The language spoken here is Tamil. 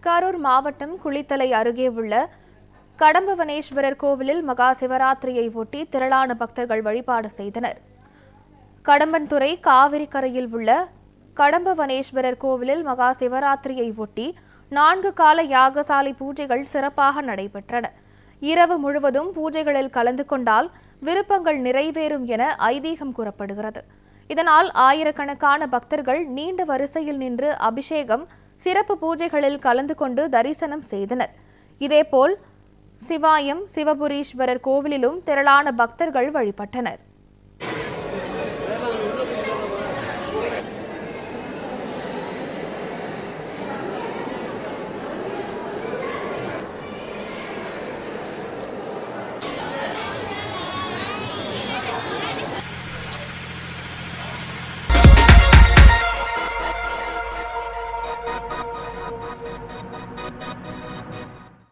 கரூர் மாவட்டம் குளித்தலை அருகே உள்ள கடம்பவனேஸ்வரர் கோவிலில் மகா சிவராத்திரியை ஒட்டி திரளான பக்தர்கள் வழிபாடு செய்தனர். கடம்பன்துறை காவிரி கரையில் உள்ள கடம்பவனேஸ்வரர் கோவிலில் மகா சிவராத்திரியை ஒட்டி 4 கால யாகசாலை பூஜைகள் சிறப்பாக நடைபெற்றன. இரவு முழுவதும் பூஜைகளில் கலந்து கொண்டால் விருப்பங்கள் நிறைவேறும் என ஐதீகம் கூறப்படுகிறது. இதனால் ஆயிரக்கணக்கான பக்தர்கள் நீண்ட வரிசையில் நின்று அபிஷேகம், சிறப்பு பூஜைகளில் கலந்து கொண்டு தரிசனம் செய்தனர். இதேபோல் சிவாயம் சிவபுரீஸ்வரர் கோவிலிலும் திரளான பக்தர்கள் வழிபட்டனர்.